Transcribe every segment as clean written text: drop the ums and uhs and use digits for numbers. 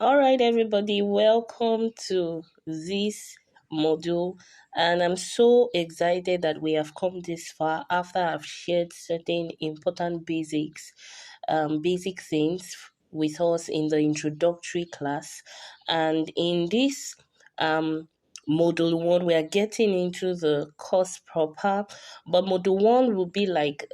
All right, everybody, welcome to this module. And I'm so excited that we have come this far after I've shared certain important basic things with us in the introductory class. And in this um, module one, we are getting into the course proper, but module one will be like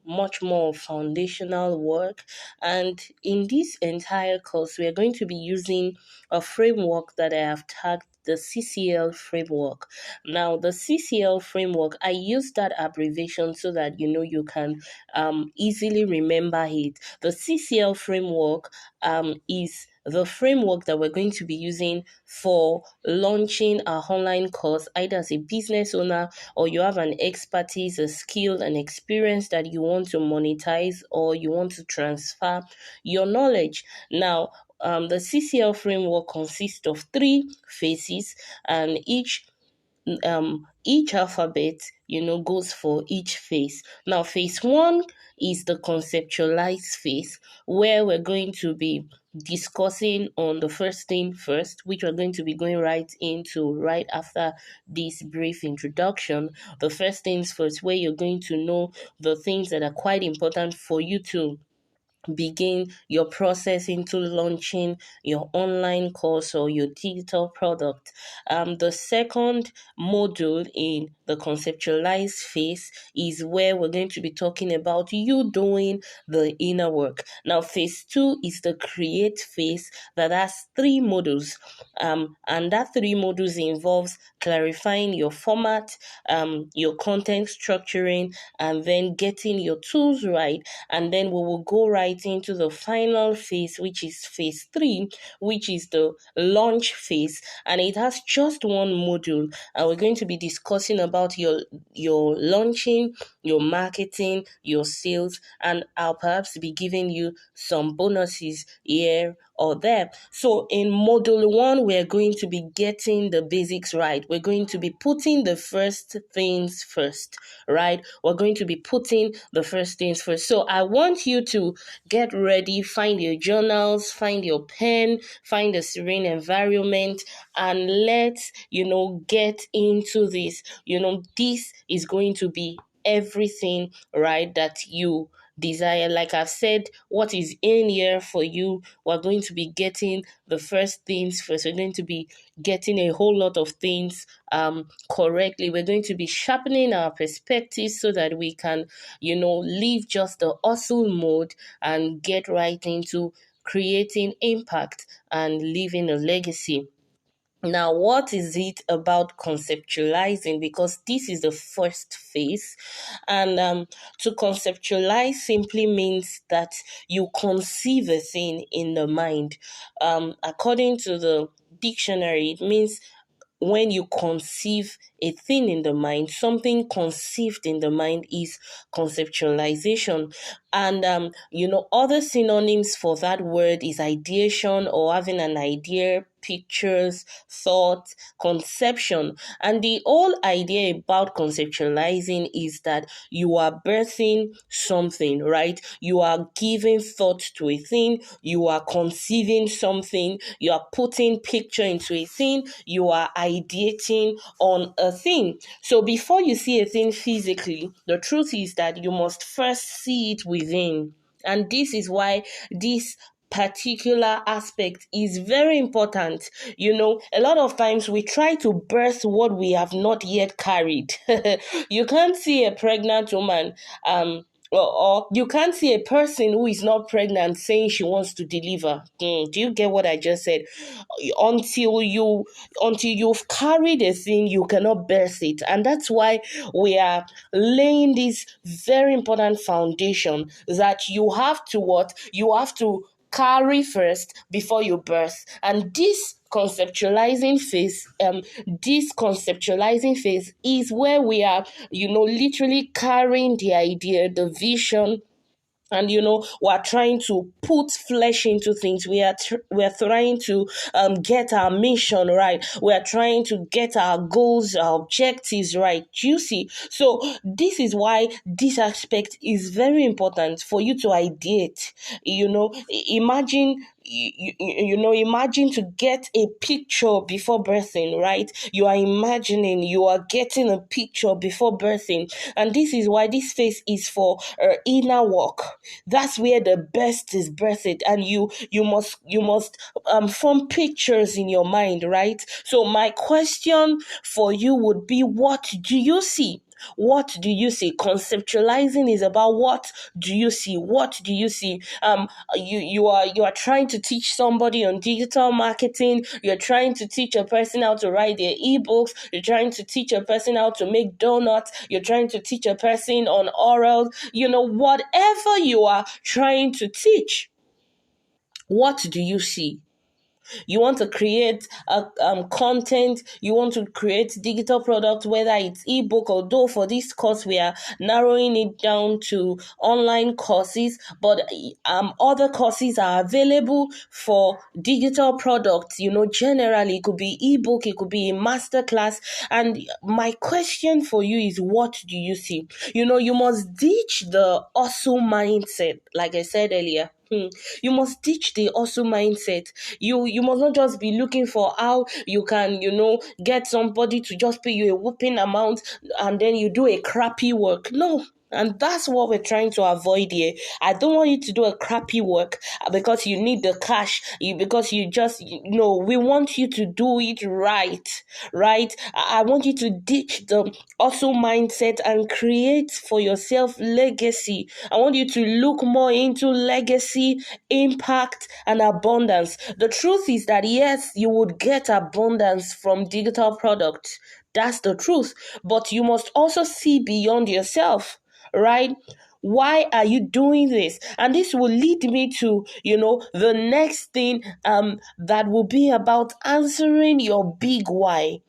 much more foundational work. And in this entire course, we are going to be using a framework that I have tagged the CCL framework. Now, the CCL framework, I use that abbreviation so that you can easily remember it. The CCL framework is the framework that we're going to be using for launching our online course, either as a business owner or you have an expertise, a skill, an experience that you want to monetize or you want to transfer your knowledge. Now, the CCL framework consists of three phases, and each alphabet goes for each phase. Now, phase one is the conceptualize phase, where we're going to be discussing on the first thing first, which we're going to be going right into right after this brief introduction. The first things first, where you're going to know the things that are quite important for you to begin your process into launching your online course or your digital product. The second module in the conceptualize phase is where we're going to be talking about you doing the inner work. Now, phase two is the create phase that has three modules, and that three modules involves clarifying your format, your content structuring, and then getting your tools right. And then we will go right into the final phase, which is phase three, which is the launch phase, and it has just one module. And we're going to be discussing about your launching, your marketing, your sales, and I'll perhaps be giving you some bonuses here or there. So in module one, we're going to be getting the basics right. We're going to be putting the first things first, right? We're going to be putting the first things first. So I want you to get ready, find your journals, find your pen, find a serene environment, and let's, get into this. This is going to be everything, right, that you desire. Like I've said, what is in here for you, we're going to be getting the first things first. We're going to be getting a whole lot of things correctly. We're going to be sharpening our perspectives so that we can, leave just the hustle mode and get right into creating impact and leaving a legacy. Now, what is it about conceptualizing? Because this is the first phase. And to conceptualize simply means that you conceive a thing in the mind. According to the dictionary, it means when you conceive a thing in the mind, something conceived in the mind is conceptualization. And other synonyms for that word is ideation, or having an idea, pictures, thought, conception. And the whole idea about conceptualizing is that you are birthing something, right? You are giving thought to a thing, you are conceiving something, you are putting picture into a thing, you are ideating on a thing. So before you see a thing physically, the truth is that you must first see it within. And this is why this particular aspect is very important. A lot of times we try to birth what we have not yet carried. You can't see a pregnant woman or you can't see a person who is not pregnant saying she wants to deliver. Do you get what I just said? Until you've carried a thing, you cannot birth it. And that's why we are laying this very important foundation that you have to what? You have to carry first before you birth. And this conceptualizing phase is where we are, literally carrying the idea, the vision, and we're trying to put flesh into things. We're trying to get our mission right. We're trying to get our goals, our objectives right. You see, so this is why this aspect is very important for you to ideate. Imagine imagine to get a picture before birthing, right? You are imagining, you are getting a picture before birthing. And this is why this phase is for inner work. That's where the best is birthed. And you must form pictures in your mind, right? So my question for you would be, what do you see? What do you see? Conceptualizing is about what do you see? What do you see? You are trying to teach somebody on digital marketing. You're trying to teach a person how to write their ebooks. You're trying to teach a person how to make donuts. You're trying to teach a person on oral. Whatever you are trying to teach, what do you see? You want to create content, you want to create digital product, whether it's ebook, although for this course we are narrowing it down to online courses, but other courses are available for digital products. Generally it could be ebook, it could be a masterclass. And my question for you is, what do you see? You must ditch the hustle mindset, like I said earlier. You must teach the hustle mindset. You must not just be looking for how you can, get somebody to just pay you a whooping amount and then you do a crappy work. No. And that's what we're trying to avoid here. I don't want you to do a crappy work because you need the cash. Because you just, we want you to do it right. Right? I want you to ditch the hustle mindset and create for yourself legacy. I want you to look more into legacy, impact, and abundance. The truth is that yes, you would get abundance from digital products. That's the truth. But you must also see beyond yourself, right? Why are you doing this? And this will lead me to, the next thing that will be about answering your big why.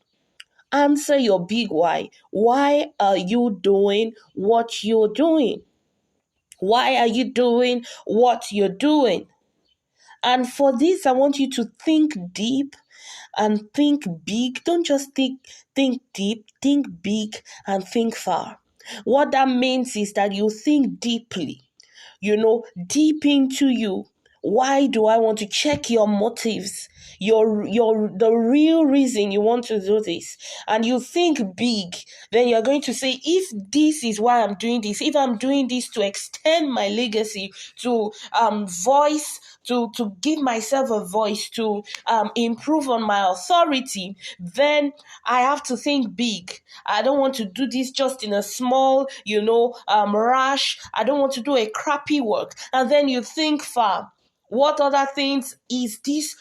Answer your big why. Why are you doing what you're doing? Why are you doing what you're doing? And for this, I want you to think deep and think big. Don't just think deep, think big and think far. What that means is that you think deeply, deep into you. Why do I want to check your motives? The real reason you want to do this, and you think big, then you're going to say, if this is why I'm doing this, if I'm doing this to extend my legacy, to voice, to give myself a voice, to improve on my authority, then I have to think big. I don't want to do this just in a small, rush. I don't want to do a crappy work. And then you think far. What other things is this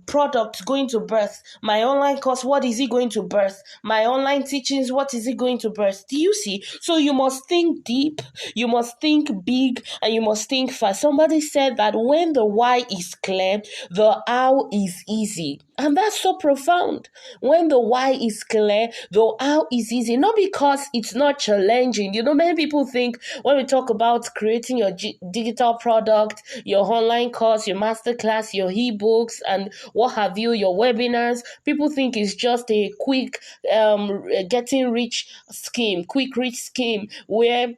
product going to birth? My online course, what is it going to birth? My online teachings, what is it going to birth? Do you see? So you must think deep, you must think big, and you must think fast. Somebody said that when the why is clear, the how is easy. And that's so profound. When the why is clear, the how is easy. Not because it's not challenging. Many people think when we talk about creating your digital product, your online course, your masterclass, your ebooks, and what have you, your webinars, people think it's just a quick getting rich scheme, quick rich scheme where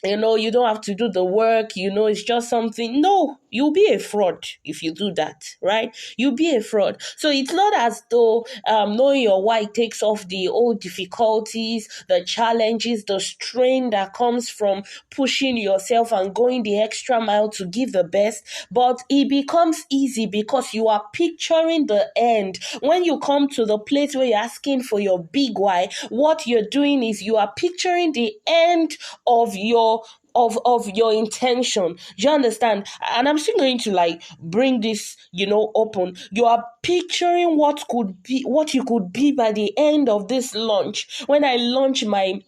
you don't have to do the work, it's just something. No, you'll be a fraud if you do that, right? You'll be a fraud. So it's not as though knowing your why takes off the old difficulties, the challenges, the strain that comes from pushing yourself and going the extra mile to give the best, but it becomes easy because you are picturing the end. When you come to the place where you're asking for your big why, what you're doing is you are picturing the end of your intention. Do you understand? And I'm still going to bring this, open. You are picturing what you could be by the end of this launch. When I launch my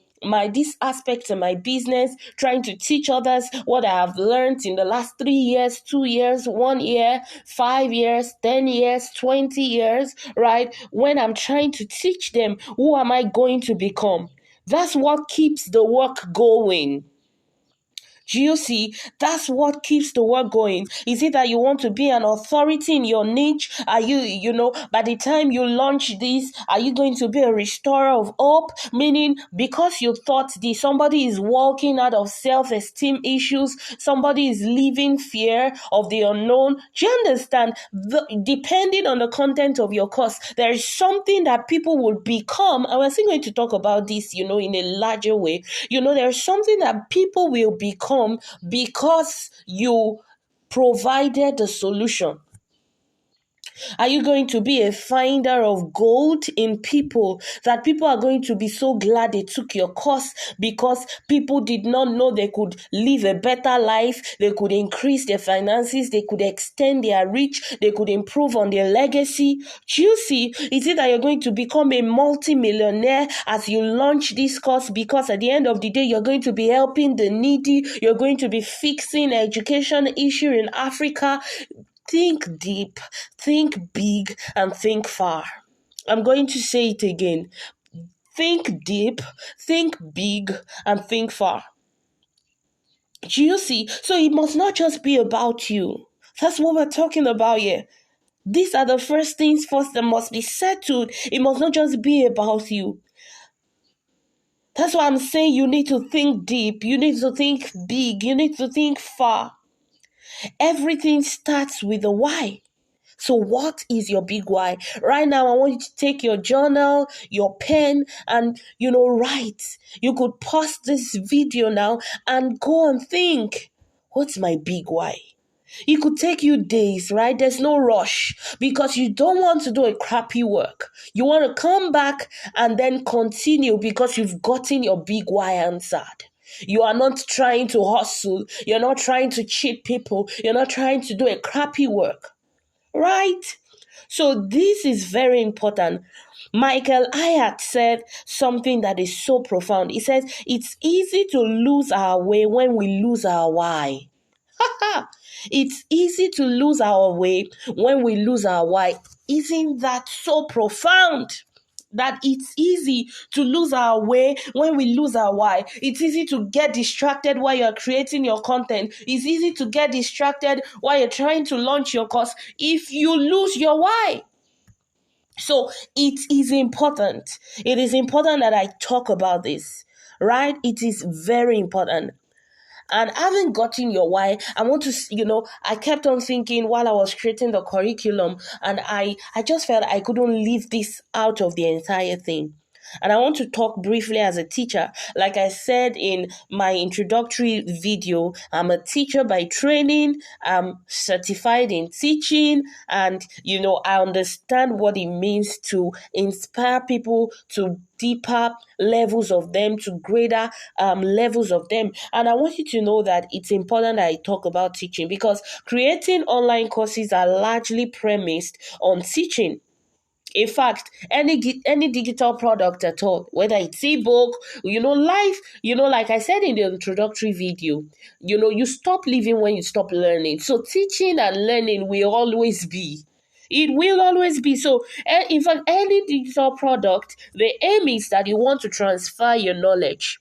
this aspect of my business, trying to teach others what I have learned in the last 3 years, 2 years, 1 year, 5 years, 10 years, 20 years, right? When I'm trying to teach them, who am I going to become? That's what keeps the work going. Do you see? That's what keeps the work going. Is it that you want to be an authority in your niche? Are you, by the time you launch this, are you going to be a restorer of hope? Meaning, because you thought this, somebody is walking out of self-esteem issues, somebody is living fear of the unknown. Do you understand? Depending on the content of your course, there is something that people will become, and we're still going to talk about this, in a larger way. There's something that people will become because you provided the solution. Are you going to be a finder of gold in people, that people are going to be so glad they took your course because people did not know they could live a better life, they could increase their finances, they could extend their reach, they could improve on their legacy? Do you see? Is it that you're going to become a multi-millionaire as you launch this course, because at the end of the day, you're going to be helping the needy, you're going to be fixing education issue in Africa? Think deep, think big, and think far. I'm going to say it again. Think deep, think big, and think far. Do you see? So it must not just be about you. That's what we're talking about here. These are the first things first that must be settled. It must not just be about you. That's why I'm saying you need to think deep, you need to think big, you need to think far. Everything starts with a why. So what is your big why? Right now, I want you to take your journal, your pen, and, write. You could pause this video now and go and think, what's my big why? It could take you days, right? There's no rush because you don't want to do a crappy work. You want to come back and then continue because you've gotten your big why answered. You are not trying to hustle. You're not trying to cheat people. You're not trying to do a crappy work. Right? So this is very important. Michael Hyatt said something that is so profound. He says, it's easy to lose our way when we lose our why. It's easy to lose our way when we lose our why. Isn't that so profound? That it's easy to lose our way when we lose our why. It's easy to get distracted while you're creating your content. It's easy to get distracted while you're trying to launch your course if you lose your why. So it is important. It is important that I talk about this, right? It is very important. And having gotten your why, I want to, I kept on thinking while I was creating the curriculum, and I just felt I couldn't leave this out of the entire thing. And I want to talk briefly as a teacher. Like I said in my introductory video, I'm a teacher by training. I'm certified in teaching. And, I understand what it means to inspire people to deeper levels of them, to greater levels of them. And I want you to know that it's important that I talk about teaching, because creating online courses are largely premised on teaching. In fact, any digital product at all, whether it's ebook, life, like I said in the introductory video, you stop living when you stop learning. So teaching and learning will always be. It will always be. So, in fact, any digital product, the aim is that you want to transfer your knowledge.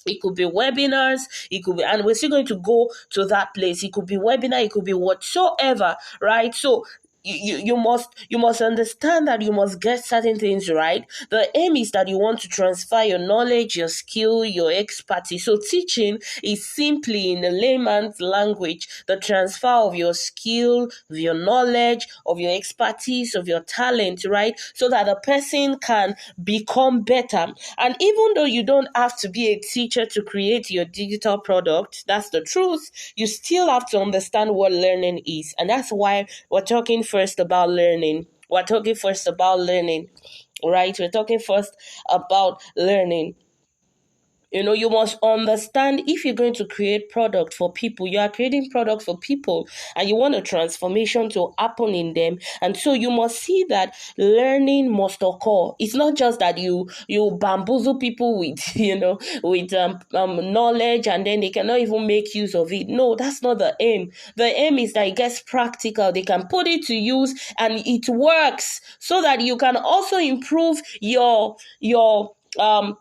It could be webinars, it could be, and we're still going to go to that place. It could be webinar, it could be whatsoever, right? So you must understand that you must get certain things right. The aim is that you want to transfer your knowledge, your skill, your expertise. So teaching is simply, in a layman's language, the transfer of your skill, of your knowledge, of your expertise, of your talent, right? So that a person can become better. And even though you don't have to be a teacher to create your digital product, that's the truth, you still have to understand what learning is. And that's why we're talking first about learning. Right? We're talking first about learning. You must understand, if you're going to create product for people, you are creating product for people and you want a transformation to happen in them. And so you must see that learning must occur. It's not just that you bamboozle people with, with knowledge and then they cannot even make use of it. No, that's not the aim. The aim is that it gets practical. They can put it to use and it works, so that you can also improve your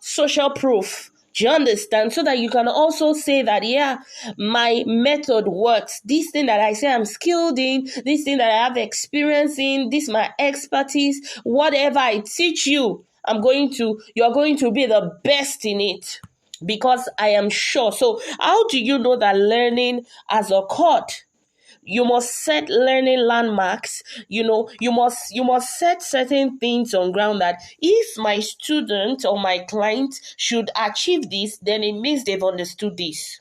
social proof. Do you understand? So that you can also say that, yeah, my method works. This thing that I say I'm skilled in, this thing that I have experience in, this my expertise, whatever I teach you, you're going to be the best in it because I am sure. So how do you know that learning has occurred? You must set learning landmarks. You must set certain things on ground that if my student or my client should achieve this, then it means they've understood this.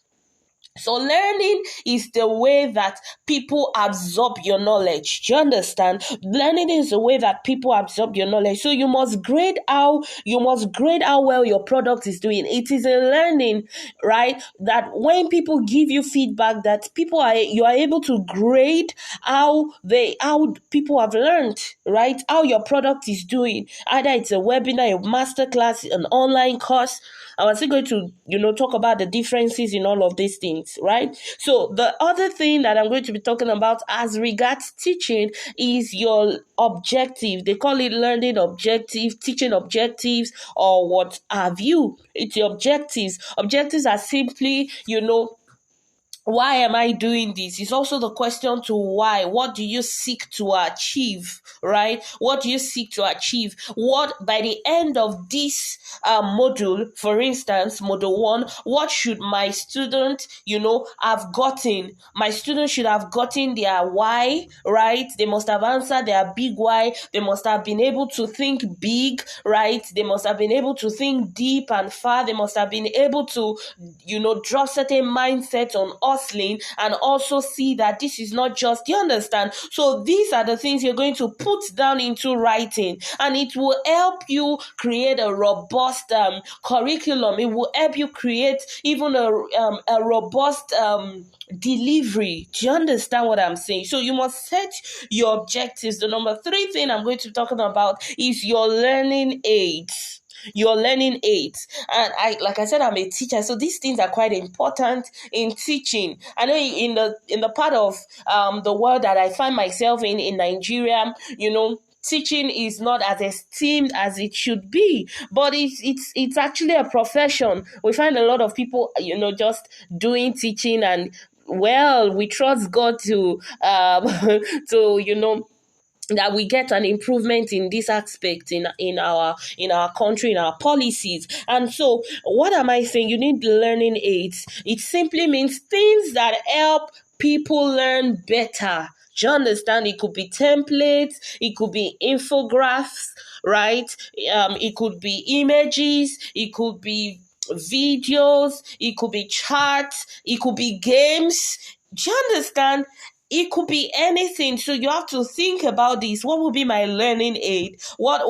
So learning is the way that people absorb your knowledge. Do you understand? Learning is the way that people absorb your knowledge. So you must grade how well your product is doing. It is a learning, right? That when people give you feedback, that you are able to grade how people have learned, right? How your product is doing. Either it's a webinar, a masterclass, an online course. I was still going to, talk about the differences in all of these things, right? So the other thing that I'm going to be talking about as regards teaching is your objective. They call it learning objective, teaching objectives, or what have you. It's your objectives. Objectives are simply, why am I doing this? It's also the question to why. What do you seek to achieve, right? What do you seek to achieve? What, by the end of this module, for instance, module 1, what should my student, have gotten? My student should have gotten their why, right? They must have answered their big why. They must have been able to think big, right? They must have been able to think deep and far. They must have been able to, draw certain mindsets on hustling and also see that this is not just, you understand? So these are the things you're going to put down into writing, and it will help you create a robust curriculum. It will help you create even a robust delivery. Do you understand what I'm saying? So you must set your objectives. The number 3 thing I'm going to be talking about is your learning aids. And like I said, I'm a teacher, so these things are quite important in teaching. I know in the part of the world that I find myself in Nigeria, teaching is not as esteemed as it should be, but it's actually a profession. We find a lot of people, just doing teaching, and well, we trust God to to that we get an improvement in this aspect in our country, in our policies. And so what am I saying? You need learning aids. It simply means things that help people learn better. Do you understand? It could be templates, it could be infographics, right? It could be images, it could be videos, it could be charts, it could be games. Do you understand? It could be anything. So you have to think about this. What will be my learning aid? What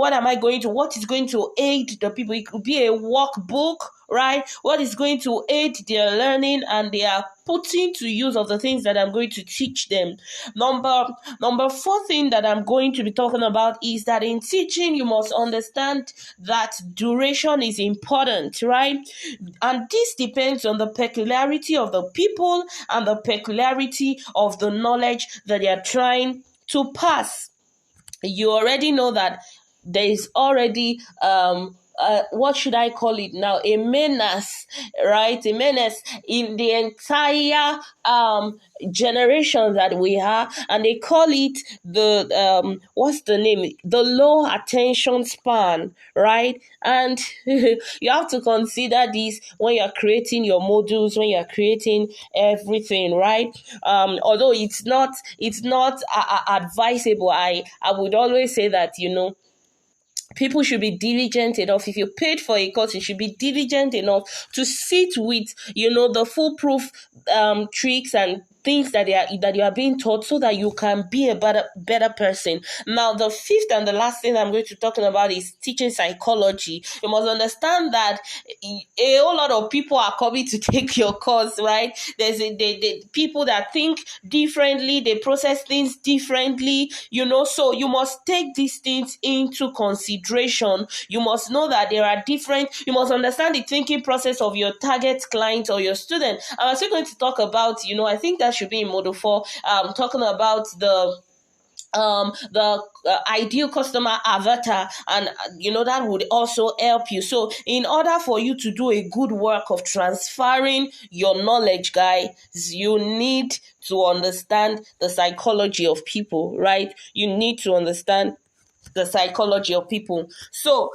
is going to aid the people? It could be a workbook, right? What is going to aid their learning and their putting to use of the things that I'm going to teach them. Number 4 thing that I'm going to be talking about is that in teaching, you must understand that duration is important, right? And this depends on the peculiarity of the people and the peculiarity of the knowledge that they are trying to pass. You already know that there is already what should I call it now? A menace, right? A menace in the entire generation that we have, and they call it the what's the name? The low attention span, right? And you have to consider this when you're creating your modules, when you're creating everything, right? Although it's not advisable, I would always say that people should be diligent enough. If you paid for a course, you should be diligent enough to sit with, the foolproof tricks and things that you are being taught, so that you can be a better person. Now, the 5th and the last thing I'm going to be talking about is teaching psychology. You must understand that a whole lot of people are coming to take your course, right? There's people that think differently, they process things differently, so you must take these things into consideration. You must know that there are you must understand the thinking process of your target client or your student. I'm also going to talk about, I think that should be in module 4, talking about the ideal customer avatar, and that would also help you. So in order for you to do a good work of transferring your knowledge, guys, you need to understand the psychology of people, right? You need to understand the psychology of people. So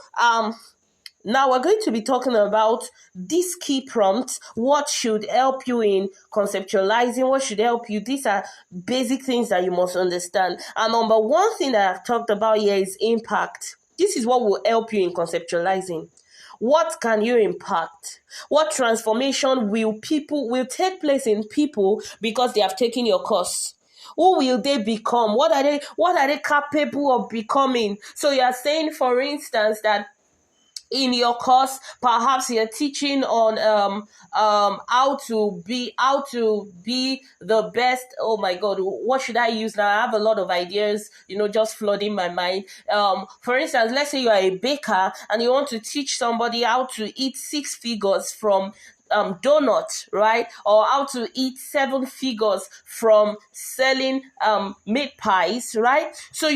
now we're going to be talking about these key prompts. What should help you in conceptualizing? What should help you? These are basic things that you must understand. And number one thing that I've talked about here is impact. This is what will help you in conceptualizing. What can you impact? What transformation will take place in people because they have taken your course? Who will they become? What are they capable of becoming? So you are saying, for instance, that in your course perhaps you're teaching on how to be the best. Oh my god, what should I use now? I have a lot of ideas, just flooding my mind. For instance, let's say you are a baker and you want to teach somebody how to eat six figures from donut, right? Or how to eat seven figures from selling meat pies, right? So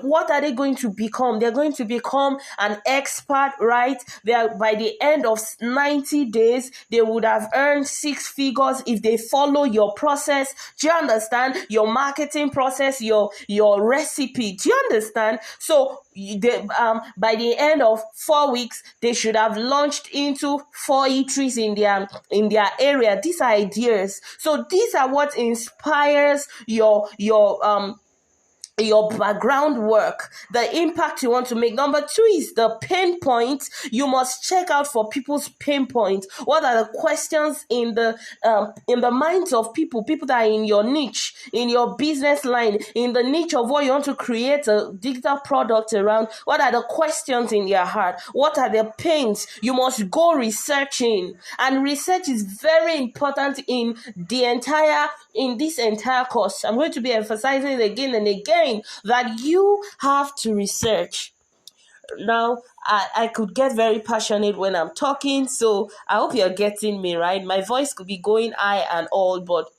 what are they going to become? They're going to become an expert, right? By the end of 90 days, they would have earned six figures if they follow your process. Do you understand? Your marketing process, your recipe. Do you understand? So by the end of 4 weeks, they should have launched into 4 eateries in their area. These are ideas. So these are what inspires your background work, the impact you want to make. Number two is the pain point. You must check out for people's pain point. What are the questions in the minds of people that are in your niche, in your business line, in the niche of what you want to create a digital product around? What are the questions in your heart? What are the pains? You must go researching, and research is very important in this entire course. I'm going to be emphasizing it again and again that you have to research. Now, I could get very passionate when I'm talking, so I hope you're getting me, right? My voice could be going high and all, but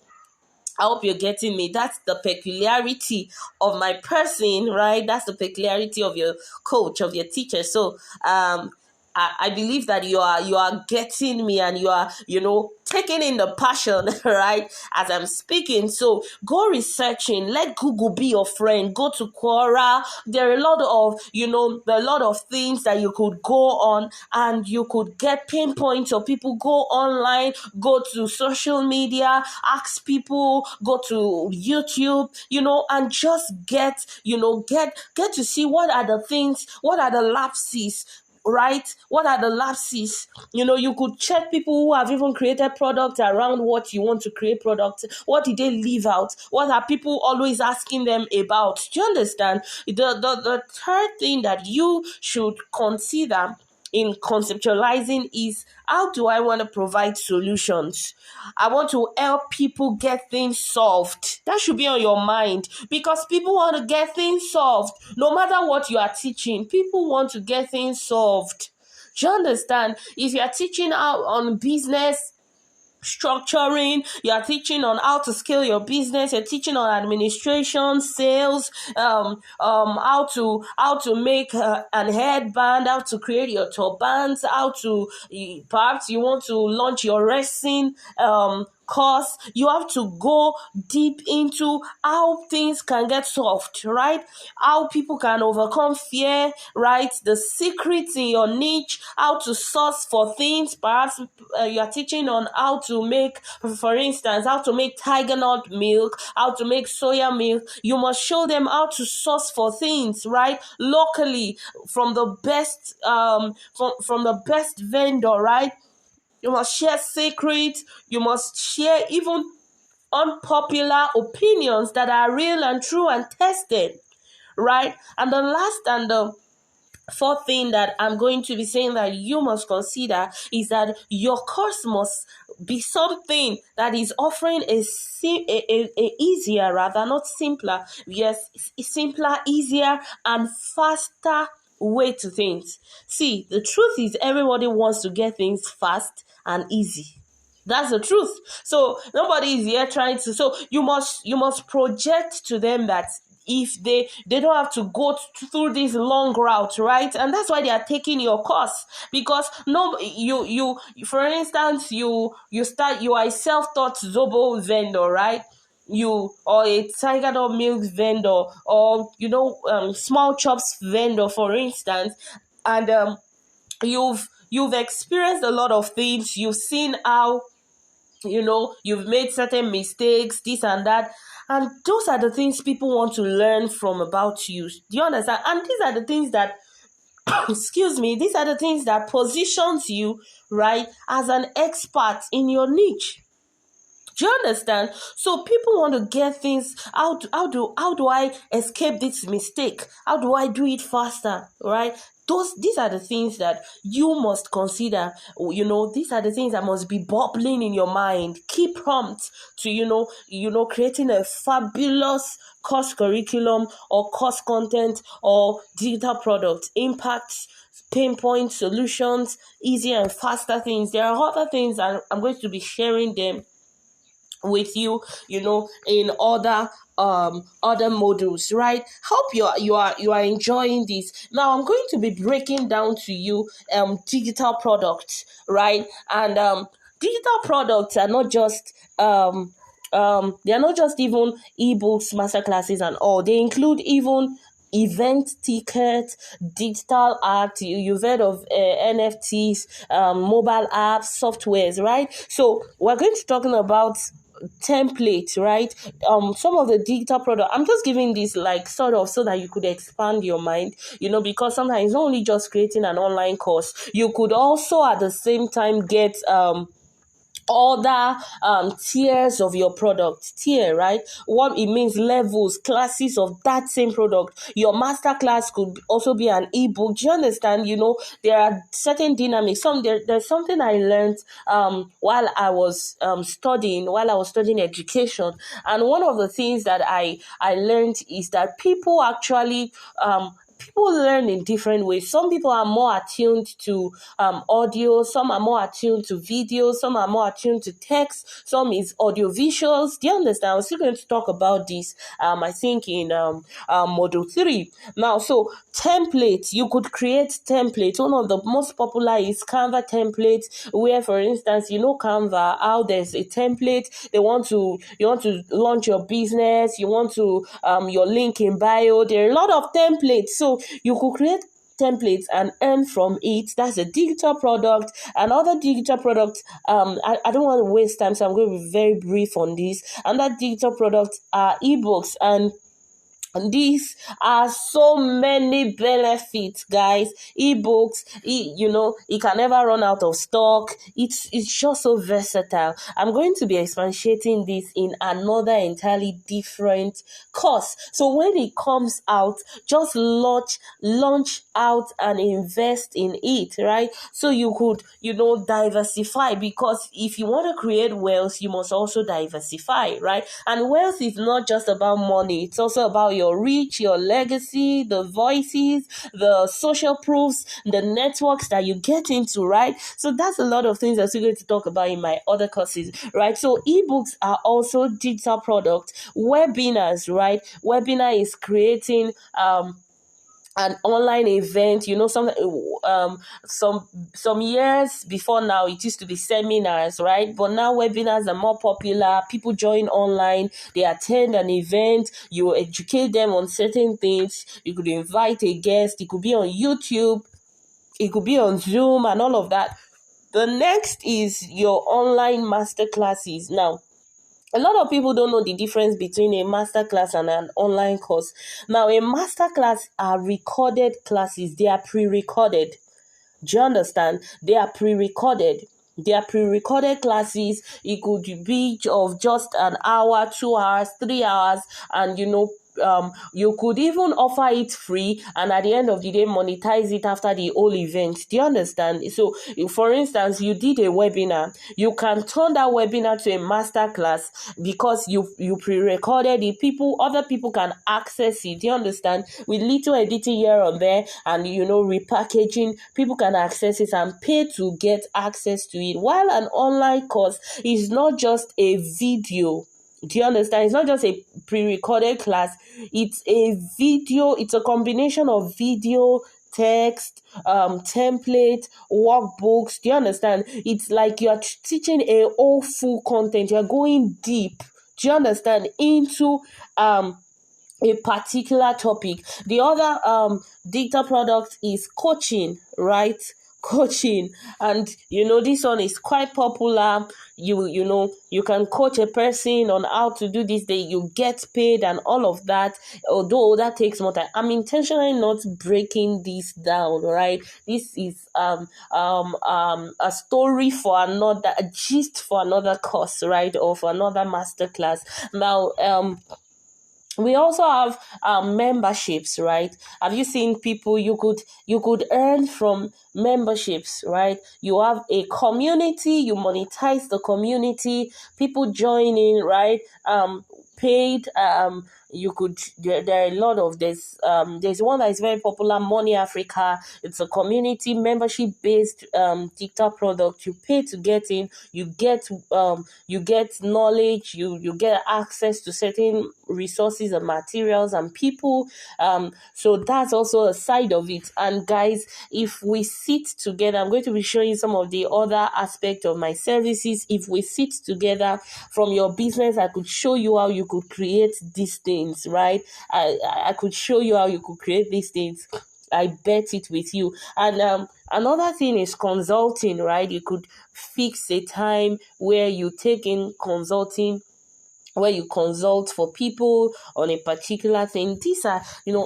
I hope you're getting me. That's the peculiarity of my person, right? That's the peculiarity of your coach, of your teacher. So I believe that you are getting me, and you are, taking in the passion, right, as I'm speaking. So go researching. Let Google be your friend. Go to Quora. There are a lot of things that you could go on, and you could get pinpoints of people. Go online, go to social media, ask people, go to YouTube, and just get to see what are the things, what are the lapses, right? What are the lapses? You could check people who have even created products around what you want to create products. What did they leave out? What are people always asking them about? Do you understand? The third thing that you should consider in conceptualizing is, how do I want to provide solutions? I want to help people get things solved. That should be on your mind, because people want to get things solved. No matter what you are teaching, people want to get things solved. Do you understand? If you are teaching out on business structuring, you are teaching on how to scale your business, you're teaching on administration, sales, how to make an headband, how to create your turbans, perhaps you want to launch your resin course. You have to go deep into how things can get solved, right? How people can overcome fear, right? The secrets in your niche, how to source for things. Perhaps you are teaching on how to make, for instance, how to make tiger nut milk, how to make soya milk. You must show them how to source for things, right? Locally, from the best from the best vendor, right? You must share secrets. You must share even unpopular opinions that are real and true and tested, right? And the last and the fourth thing that I'm going to be saying that you must consider is that your course must be something that is offering a easier, rather not simpler, yes, simpler, easier, and faster way to things. See, the truth is everybody wants to get things fast and easy. That's the truth. So nobody is here trying to. So you must project to them that if they don't have to go through this long route, right? And that's why they are taking your course, because no, you for instance, you are a self-taught Zobo vendor, right? You, or a tiger dog milk vendor, or small chops vendor, for instance, and you've experienced a lot of things. You've seen how, you've made certain mistakes, this and that, and those are the things people want to learn from about you. Do you understand? And these are the things that excuse me, these are the things that positions you, right, as an expert in your niche. Do you understand? So people want to get things. How do I escape this mistake? How do I do it faster? Right? These are the things that you must consider. These are the things that must be bubbling in your mind. Keep prompt to creating a fabulous course curriculum or course content or digital product impacts, pinpoint solutions, easier and faster things. There are other things, and I'm going to be sharing them with you, in other modules, right? Hope you are enjoying this. Now I'm going to be breaking down to you digital products, right? And digital products are not just they are not just even ebooks, masterclasses and all. They include even event tickets, digital art. You've heard of NFTs, mobile apps, softwares, right? So we're going to talking about templates, right? Some of the digital product, I'm just giving this like sort of so that you could expand your mind, because sometimes it's not only just creating an online course. You could also at the same time get other tiers of your product. Tier, right? What it means, levels, classes of that same product. Your masterclass could also be an ebook. Do you understand? There are certain dynamics. There's something I learned while I was studying education, and one of the things that I learned is that people actually people learn in different ways. Some people are more attuned to audio, some are more attuned to video, some are more attuned to text, some is audio visuals. Do you understand? I'm still going to talk about this, I think, in module 3. Now, so templates, you could create templates. One of the most popular is Canva templates, where, for instance, Canva, how there's a template. You want to launch your business, you want to your link in bio. There are a lot of templates. So you could create templates and earn from it. That's a digital product. Another digital product, I don't want to waste time, so I'm going to be very brief on this. And that digital product are ebooks, and these are so many benefits, guys. Ebooks, it can never run out of stock. It's just so versatile. I'm going to be expatiating this in another entirely different course. So when it comes out, just launch out and invest in it, right? So you could, diversify, because if you want to create wealth, you must also diversify, right? And wealth is not just about money. It's also about your reach, your legacy, the voices, the social proofs, the networks that you get into, right? So that's a lot of things that we're going to talk about in my other courses, right? So ebooks are also digital products. Webinars, right? Webinar is creating an online event. Some years before now, it used to be seminars, right? But now webinars are more popular. People join online, they attend an event, you educate them on certain things. You could invite a guest, it could be on YouTube, it could be on Zoom and all of that. The next is your online masterclasses. Now, a lot of people don't know the difference between a masterclass and an online course. Now, a masterclass are recorded classes. They are pre-recorded. Do you understand? They are pre-recorded. They are pre-recorded classes. It could be of just an hour, 2 hours, 3 hours, and you could even offer it free, and at the end of the day monetize it after the whole event. Do you understand? So for instance, you did a webinar, you can turn that webinar to a masterclass because you pre-recorded it. Other people can access it. Do you understand? With little editing here and there, and repackaging, people can access it and pay to get access to it. While an online course is not just a video, Do you understand? It's not just a pre-recorded class. It's a video. It's a combination of video, text, template, workbooks. Do you understand? It's like you're teaching a whole full content. You're going deep. Do you understand? Into a particular topic. The other digital product is coaching, right? Coaching. And this one is quite popular. You can coach a person on how to do this. You get paid and all of that, although that takes more time. I'm intentionally not breaking this down, right? This is a story for another, a gist for another course, right? Or for another masterclass. Now we also have memberships, right? Have you seen people you could earn from memberships, right? You have a community, you monetize the community, people join in, right? Paid. You could there are a lot of there's one that is very popular, Money Africa. It's a community membership based TikTok product. You pay to get in, you get knowledge, you get access to certain resources and materials and people. So that's also a side of it. And guys, if we sit together, I'm going to be showing some of the other aspects of my services. If we sit together from your business, I could show you how you could create these things, right? I could show you how you could create these things. I bet it with you. And another thing is consulting, right? You could fix a time where you take in consulting, where you consult for people on a particular thing. These are,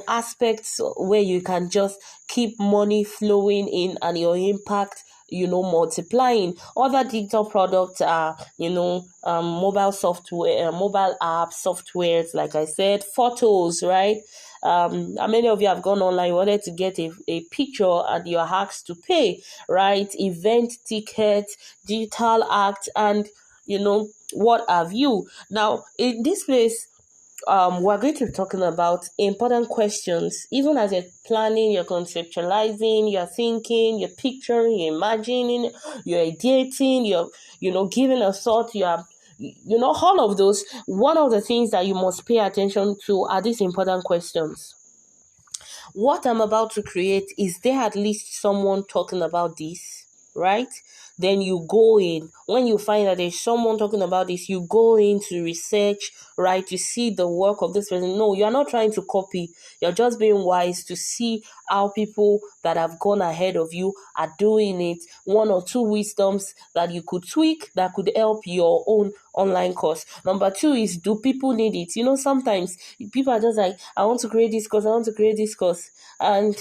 aspects where you can just keep money flowing in and your impact, multiplying. Other digital products are, mobile software, mobile app softwares, like I said, photos, right? How many of you have gone online, wanted to get a picture and you're asked to pay, right? Event tickets, digital act, and what have you. Now in this place, we're going to be talking about important questions. Even as you're planning, you're conceptualizing, you're thinking, you're picturing, you're imagining, you're ideating, you're giving a thought, all of those. One of the things that you must pay attention to are these important questions. What I'm about to create, is there at least someone talking about this, right? Then you go in. When you find that there's someone talking about this, you go in to research, right? To see the work of this person. No, you're not trying to copy. You're just being wise to see how people that have gone ahead of you are doing it. One or two wisdoms that you could tweak that could help your own online course. Number two is, do people need it? Sometimes people are just like, I want to create this course, I want to create this course. And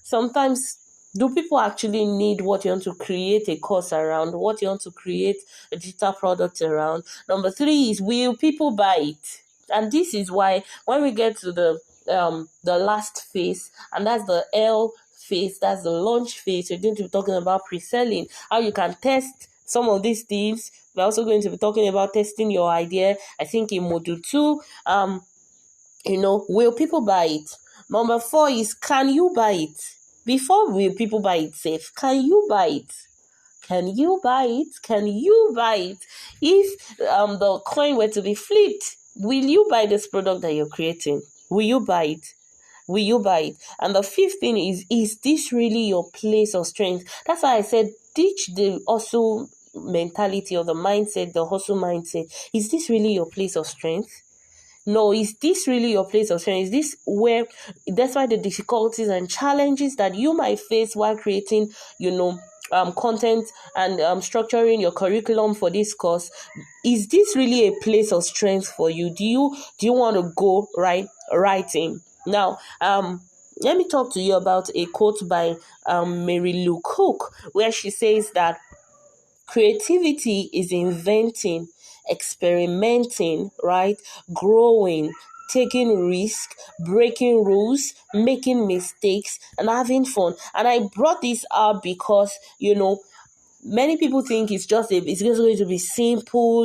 sometimes, do people actually need what you want to create a course around, what you want to create a digital product around? Number three is, will people buy it? And this is why when we get to the last phase, and that's the L phase, that's the launch phase, we're going to be talking about pre-selling, how you can test some of these things. We're also going to be talking about testing your idea. I think in module 2, will people buy it? Number 4 is, can you buy it? Before will people buy it safe, can you buy it? Can you buy it? Can you buy it? If the coin were to be flipped, will you buy this product that you're creating? Will you buy it? Will you buy it? And the fifth thing is this really your place of strength? That's why I said, teach the hustle mentality, or the mindset, the hustle mindset. Is this really your place of strength? No, is this really your place of strength? Is this where, despite the difficulties and challenges that you might face while creating, content and structuring your curriculum for this course, is this really a place of strength for you? Do you want to go right in? Now, let me talk to you about a quote by Mary Lou Cook, where she says that creativity is inventing, experimenting, right? Growing, taking risk, breaking rules, making mistakes, and having fun. And I brought this up because, many people think it's just going to be simple,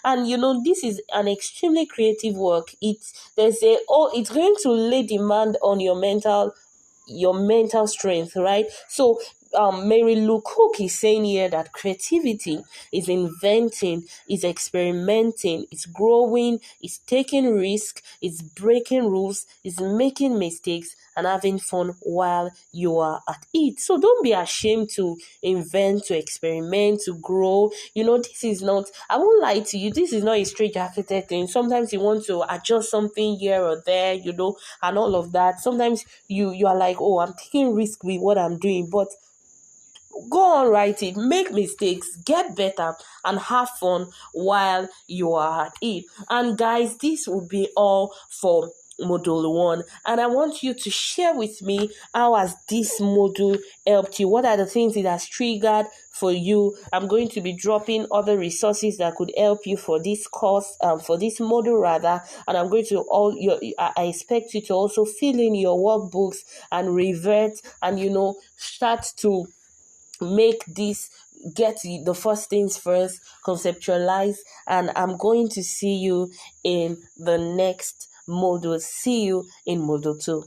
and this is an extremely creative work. It's going to lay demand on your mental strength, right? So Mary Lou Cook is saying here that creativity is inventing, is experimenting, is growing, is taking risk, is breaking rules, is making mistakes, and having fun while you are at it. So don't be ashamed to invent, to experiment, to grow. This is not, I won't lie to you, this is not a straight jacketed thing. Sometimes you want to adjust something here or there, and all of that. Sometimes you are like, oh, I'm taking risk with what I'm doing, but go on, write it, make mistakes, get better, and have fun while you are at it. And guys, this will be all for module 1, and I want you to share with me, how has this module helped you? What are the things it has triggered for you? I'm going to be dropping other resources that could help you for this course, for this module rather, and I'm going to I expect you to also fill in your workbooks and revert, and start to make this, get the first things first, conceptualize, and I'm going to see you in the next module. See you in module 2.